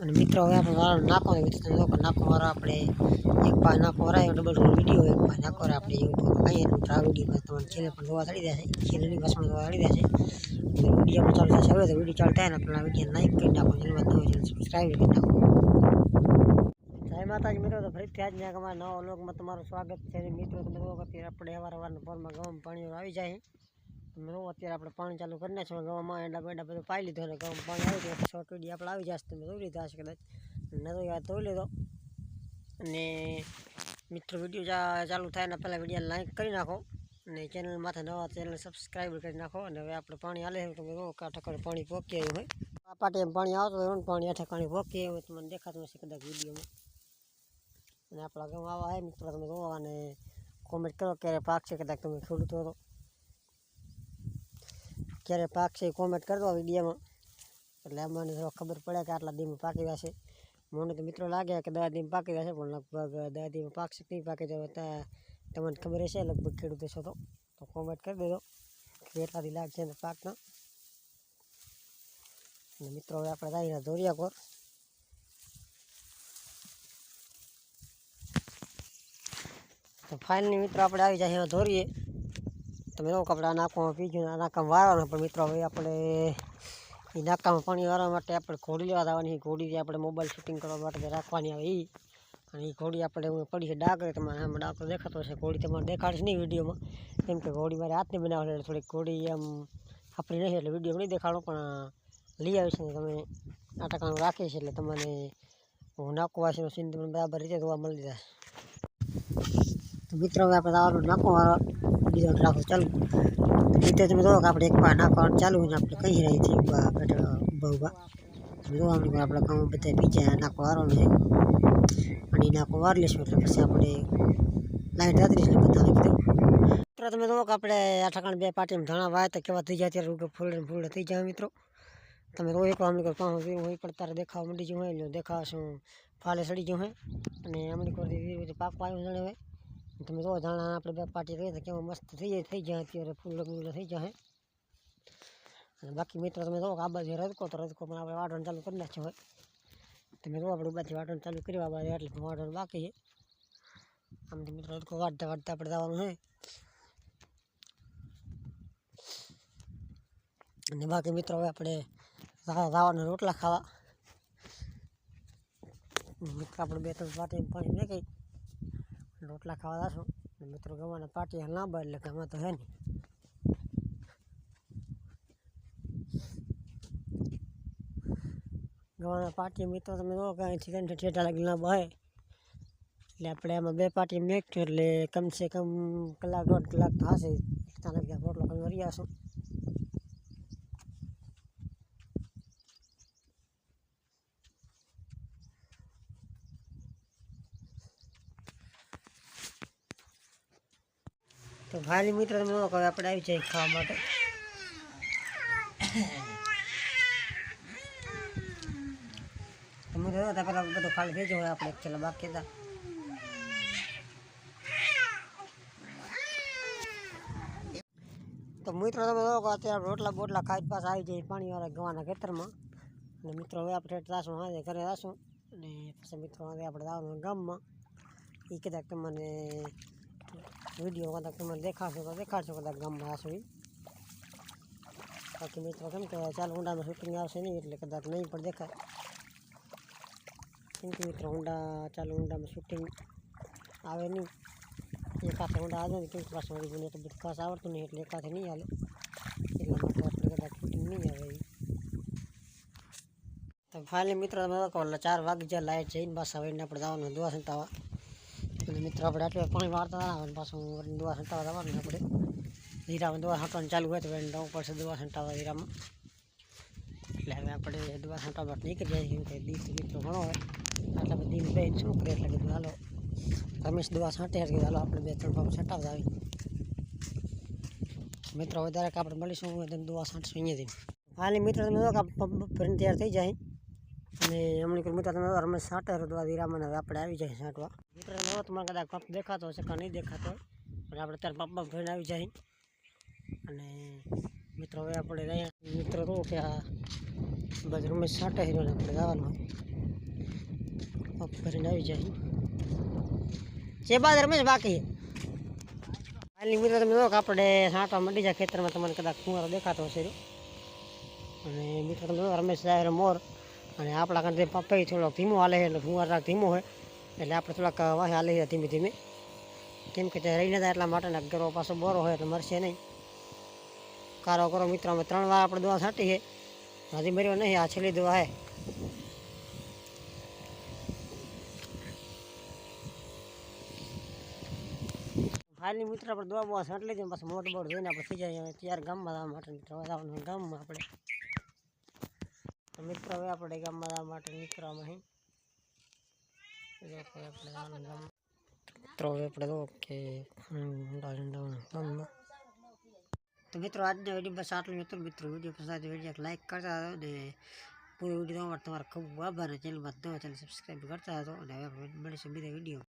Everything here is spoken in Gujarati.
અને મિત્રો હવે આપણે વાળો નાખો મિત્રો લોકો નાખો વાળો આપણે એક પા નાખો વરાય ડબલ વિડીયો એક પા નાખો આપણે યુટ્યુબ કહીએ તો આ વિડીયો તમારે છેલ્લે પણ જોવા થડી જશે છેલ્લેની બસમાં જોવા થડી જશે વિડીયો ચાલુ થશે હવે તો વિડીયો ચાલુ થાય ને આપણા વિડીયો લાઈક કરી નાખો ચેનલમાં નવો ચેનલ સબસ્ક્રાઈબ કરી નાખો જય માતાજી મિત્રો તો ફરીથી આજના અમારા નવા વ્લોગમાં તમારું સ્વાગત છે મિત્રો તમે જો અત્યારે આપણે અવારવારના પોરમાં ગવામાં પાણી આવી જાય તમે જો અત્યારે આપણે પાણી ચાલુ કરી નાખ્યું ગવામાં એંડા બેંડા બધું પાઈ લીધું અને ગવામાં પાણી આવી જાય શોર્ટ વિડીયો આપણે આવી જશે તમે જોઈ લીધા હશે કદાચ ન જોઈ લીધો અને મિત્રો વિડીયો ચાલુ થાય ને પહેલાં વિડીયો લાઈક કરી નાખો અને ચેનલ માથે નવા ચેનલ સબસ્ક્રાઈબ કરી નાખો અને હવે આપણે પાણી હાલે તમે જો કાંઠે પાણી પોકી આવ્યું હોય આ પાટી એમ પાણી આવતું હોય પાણી હેઠે પાણી પોકી આવ્યું તમને દેખાતું હશે કદાચ વિડીયોમાં અને આપણા ગામ આવા હે મિત્રો તમે જોવા અને કોમેન્ટ કરો ક્યારે પાક છે કદાચ તમે ખેડૂતો હતો ક્યારે પાક છે કોમેન્ટ કરજો વિડીયોમાં એટલે અમને ખબર પડે કે આટલા દીમાં પાકી જશે મને તો મિત્રો લાગે કે 10 દીમાં પાકી જશે પણ લગભગ 10 દીમાં પાકશે નહીં પાકે તો તમને ખબર હશે લગભગ ખેડૂતો છો તો કોમેન્ટ કરી દેજો કેટલા દી લાગશે ને પાકના અને મિત્રો હવે આપણે જઈએ ધોરિયા કોર તો ફાઇનલી મિત્રો આપણે આવી જાય ધોરીએ તમે જો કપડા નાખવામાં પીજું નાકામાં વાળવાનો પણ મિત્રો હવે આપણે એ નાકામાં પાણી વાળવા માટે આપણે ઘોડી લેવા જવાની ઘોડી આપણે મોબાઈલ શૂટિંગ કરવા માટે રાખવાની આવે એ અને એ ઘોડી આપણે પડી છે ડાકરે તમારે આમ ડાકરો દેખાતો હશે ઘોડી તમારે દેખાડશે નહીં વિડીયોમાં કેમ કે ઘોડી મારે હાથની બનાવે એટલે થોડીક ઘોડી એમ આપણી નહીં એટલે વિડીયો નહીં દેખાડો પણ લઈ આવીશ ને તમે આ ટકાનું રાખીશ એટલે તમને હું નાખવા છે સીન તમને બરાબર રીતે જોવા મળી જશે તો મિત્રો હવે આપણે દાવાનું નાખો બીજો રાખો ચાલુ રીતે તમે જો કે આપણે એક પા નાખવાનું ચાલુ ને આપણે કહી રહી છીએ ઊભા જો આપણે કામ બધા બીજા નાખો વારવાનું છે અને નાખો વાર લેશું એટલે પછી આપણે લાઈટ રાત્રી એટલે બધાને કીધું મિત્રો તમે જો કે આપણે આ ઠકાણ બે પાટીમાં ધાણા વાય તો કેવા થઈ જાય ત્યારે ફૂલ થઈ જાય મિત્રો તમે જો એક અમની કોઈ પાઉં હોય પણ તારે દેખાવા માંડી ગયું હોય એટલે દેખાશું ફાલે સડી ગયું હોય અને અમની કોઈ પાક પાયું જણે હોય તમે જો ધાણા આપણે બે પાટી રહી તો કેવા મસ્ત થઈ જાય અત્યારે ફૂલ થઈ જાય અને બાકી મિત્રો તમે જો આ બાજુ રદકો તો રદકો પણ આપણે વાટવાનું ચાલુ કરી નાખ્યો હોય તમે જો આપણે બાજુ વાટવાનું ચાલુ કર્યું આ બાજુ એટલે વાટવાનું બાકી છે આમથી મિત્રો રદકો વાટતા આપણે જવાનું હોય અને બાકી મિત્રો હવે આપણે રાવાના રોટલા ખાવા મિત્રો આપણે 2-3 પાટી પાણી નાખી રોટલા ખાવા જશું મિત્રો ગવાના પાટી લાંબા એટલે ગમાં તો હે નહીં ગવાના પાટી મિત્રો તમે જો કે અહીંથી ઠેઠા લાગી લાંબા હોય એટલે આપણે આમાં 2 પાટી મેક્યું એટલે કમસે કમ કલાક 1.5 કલાક તો હશે ત્યાં લગી રોટલો કરી વરી આવશું તો ભાઈ મિત્રો તમે કહો આપણે આવી જાય ખાવા માટે તમે તો પેલા બધું ખાલી થઈ જાય આપણે છેલ્લા બાકી હતા તો મિત્રો તમે કહો અત્યારે રોટલા બોટલા ખાઈ પાસ આવી જાય પાણીવાળા ગવાના ખેતરમાં અને મિત્રો હવે આપણે જાશું હા ઘરે જાશું અને પછી મિત્રો હવે આપણે જવાનું ગામમાં એ કદાચ તમને વિડીયો કદાચ તમને દેખાડશો કદાચ ગામમાં આવશો બાકી મિત્રો કેમ કે ચાલ ઊંડામાં શૂટિંગ આવશે નહીં એટલે કદાચ નહીં પણ દેખાય કેમ કે મિત્રો ઊંડામાં શૂટિંગ આવે નહીં એક હાથે ઊંડા આવે કેમ કે પાછું મને તો બધું ખાસ આવડતું નહીં એટલે એક હાથે નહીં હાલે એટલા માટે આપણે કદાચ શૂટિંગ નહીં આવે તો ફાઇનલી મિત્રો તમે 4 વાગી જાય લાઇટ જઈને પાછા આવીને આપણે જવાનું દવા સંતાવા અને મિત્રો આપણે આટલે પાણી વાળતા આવે પાછું દવા છંટાવા જવાનું આપણે હીરામાં દવા છંટવાનું ચાલુ હોય તો એને પડશે દવા છંટાવા હીરામાં એટલે હવે આપણે દવા છંટાવા માટે નીકળી જાય કેમ કે દીપ મિત્રો ઘણો હોય આટલા બધી બેન શું કરે એટલે કીધું હાલો રમેશ દવા છાંટે કીધું હાલો આપણે 2-3 પાક છંટાવા આવી મિત્રો વધારે કે આપણે મળીશું હોય તો દવા છાંટશું અહીંયાથી હાલી મિત્રો તમે ફરીને તૈયાર થઈ જાય અને હમણાં કોઈ મિત્રો તમે રમેશ છાંટે દવા હીરામાં હવે આપણે આવી જાય છાંટવા મિત્રો તમે તમારે કદાચ પંપ દેખાતો હશે કે નહીં દેખાતો પણ આપણે અત્યારે પંપમાં ફરીને આવી જાય અને મિત્રો હવે આપણે મિત્રો કહું કે આ બસ રમેશ છાંટે આપણે જવાનું કરીને આવી જાય છે બાદ રમેશ બાકી હાલની મિત્રો તમે જો કે આપણે છાંટવા મંડી જાય ખેતરમાં તમને કદાચ ફુવારો દેખાતો હશે અને મિત્રો તમે જો રમેશ જાય મોર અને આપણા કાંઠે પપઈ થોડો ધીમો હાલે છે એટલે ફુવારો ધીમો હોય એટલે આપણે થોડાક વાહે હાલે છે ધીમે ધીમે કેમ કે ત્યાં રહીને જાય એટલા માટે ગરો પાછો બોરો હોય એટલે મરશે નહીં કારો કરો મિત્રો અમે 3 વાર આપણે દવા છાંટી છે હજી મર્યો નહીં આ છેલ્લી દવા હે હાલની મિત્ર આપણે દવા બવા છાંટ લીધી પછી મોટ બોટ જોઈને આપણે થઈ જાય ત્યારે ગામમાં જવા માટે મિત્રો જવાનું ગામમાં આપણે તો મિત્રો હવે આપણે ગામમાં જવા માટે નીકળવામાં આપણે ગામ મિત્રો હવે આપણે જો કે ગામમાં તો મિત્રો આજનો વિડીયો બસ આટલું હતું મિત્રો વિડીયો પસંદ વિડીયો લાઈક કરતા હતો અને પૂરો વિડીયો તમારો ખૂબ આભાર ચેનલમાં નવા ચેનલ સબસ્ક્રાઈબ કરતા હતો અને હવે મળીશું બીજા વિડીયો